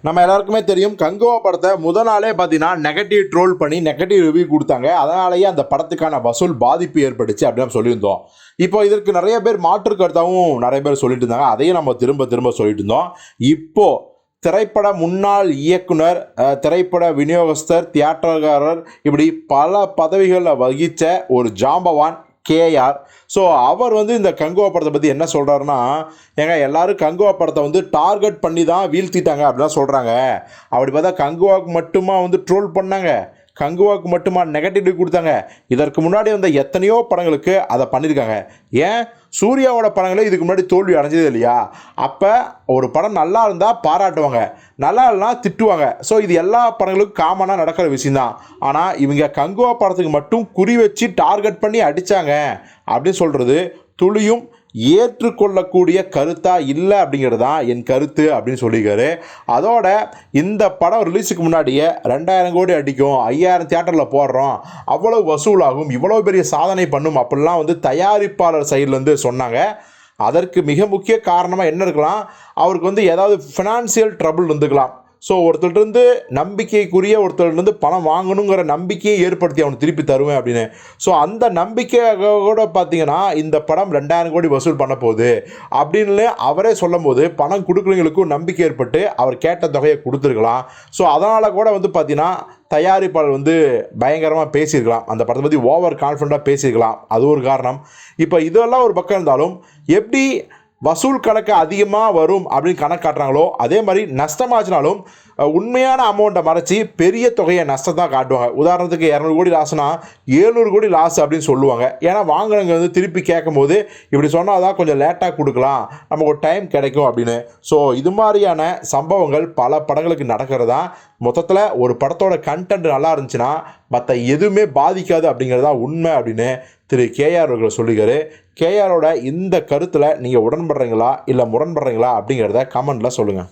நம்ம எல்லாருக்குமே தெரியும் கங்குவா படத்தை நாளே பார்த்தீங்கன்னா நெகட்டிவ் ட்ரோல் பண்ணி நெகட்டிவ் ரிவ்யூ கொடுத்தாங்க. அதனாலேயே அந்த படத்துக்கான வசூல் பாதிப்பு ஏற்பட்டுச்சு அப்படின்னு சொல்லியிருந்தோம். இப்போ இதற்கு நிறைய பேர் மாற்று கருத்தாகவும் நிறைய பேர் சொல்லிட்டு இருந்தாங்க. அதையும் நம்ம திரும்ப திரும்ப சொல்லிட்டு இருந்தோம். இப்போ திரைப்பட முன்னாள் இயக்குனர், திரைப்பட விநியோகஸ்தர், தியேட்டர்காரர், இப்படி பல பதவிகளில் வகித்த ஒரு ஜாம்பவான் கேஆர். ஸோ அவர் இந்த கங்குவா படத்தை பற்றி என்ன சொல்கிறாருன்னா, ஏங்க எல்லாரும் கங்குவா படத்தை டார்கெட் பண்ணி தான் வீழ்த்திட்டாங்க அப்படிலாம் சொல்கிறாங்க. அப்படி பார்த்தா கங்குவாவுக்கு மட்டுமா ட்ரோல் பண்ணாங்க, கங்குவாவுக்கு மட்டுமா நெகட்டிவ் கொடுத்தாங்க? இதற்கு முன்னாடி எத்தனையோ படங்களுக்கு அதை பண்ணியிருக்காங்க. ஏன் சூர்யாவோட படங்களே இதுக்கு முன்னாடி தோல்வி அடைஞ்சது இல்லையா? அப்போ ஒரு படம் நல்லா இருந்தால் பாராட்டுவாங்க, நல்லா இல்லைனா திட்டுவாங்க. ஸோ இது எல்லா படங்களுக்கும் காமனாக நடக்கிற விஷயந்தான். ஆனால் இவங்க கங்குவா படத்துக்கு மட்டும் குறி வச்சு டார்கெட் பண்ணி அடித்தாங்க அப்படின்னு சொல்கிறது துளியும் ஏற்றுக்கொள்ளக்கூடிய கருத்தாக இல்லை அப்படிங்கிறது தான் என் கருத்து அப்படின்னு சொல்லியிருக்காரு. அதோட இந்த படம் ரிலீஸுக்கு முன்னாடியே 2000 கோடி அடிக்கும், 5000 தியேட்டரில் போடுறோம், அவ்வளோ வசூலாகும், இவ்வளோ பெரிய சாதனை பண்ணும் அப்படிலாம் தயாரிப்பாளர் சைட்லேருந்து சொன்னாங்க. அதற்கு மிக முக்கிய காரணமாக என்ன இருக்கலாம், அவருக்கு ஏதாவது ஃபினான்சியல் ட்ரபிள் இருந்துக்கலாம். ஸோ ஒருத்தர்கிட்ட நம்பிக்கைக்குரிய ஒருத்தர்கிட்ட பணம் வாங்கணுங்கிற நம்பிக்கையை ஏற்படுத்தி அவனுக்கு திருப்பி தருவேன் அப்படின்னு. ஸோ அந்த நம்பிக்கையோட பார்த்தீங்கன்னா இந்த படம் 2000 கோடி வசூல் பண்ண போகுது அப்படின்னு அவரே சொல்லும் போது பணம் கொடுக்குறவங்களுக்கும் நம்பிக்கை ஏற்பட்டு அவர் கேட்ட தொகையை கொடுத்துருக்கலாம். ஸோ அதனால் கூட பார்த்தீங்கன்னா தயாரிப்பாளர் பயங்கரமாக பேசியிருக்கலாம், அந்த படத்தை பற்றி ஓவர் கான்ஃபிடண்ட்டாக பேசியிருக்கலாம். அது ஒரு காரணம். இப்போ இதெல்லாம் ஒரு பக்கம் இருந்தாலும் எப்படி வசூல் கணக்கு அதிகமாக வரும் அப்படின்னு கணக்கு காட்டுறாங்களோ அதே மாதிரி நஷ்டமாச்சுனாலும் உண்மையான அமௌண்ட்டை மறைச்சி பெரிய தொகையை நஷ்டத்தான் காட்டுவாங்க. உதாரணத்துக்கு 200 கோடி லாஸ்னா 700 கோடி லாஸ் அப்படின்னு சொல்லுவாங்க. ஏன்னா வாங்கினவங்க திருப்பி கேட்கும் போது இப்படி சொன்னால் தான் கொஞ்சம் லேட்டாக கொடுக்கலாம், நமக்கு ஒரு டைம் கிடைக்கும் அப்படின்னு. ஸோ இது மாதிரியான சம்பவங்கள் பல படங்களுக்கு நடக்கிறதா. மொத்தத்தில் ஒரு படத்தோட கண்டென்ட் நல்லா இருந்துச்சுன்னா மற்ற எதுவுமே பாதிக்காது அப்படிங்கிறதா உண்மை அப்படின்னு திரு கேஆர் அவர்கள் சொல்லிக்காரு. கேஆரோட இந்த கருத்தில் நீங்கள் உடன்படுறீங்களா இல்லை முரண்படுறீங்களா அப்படிங்கிறத கமெண்ட்டில் சொல்லுங்கள்.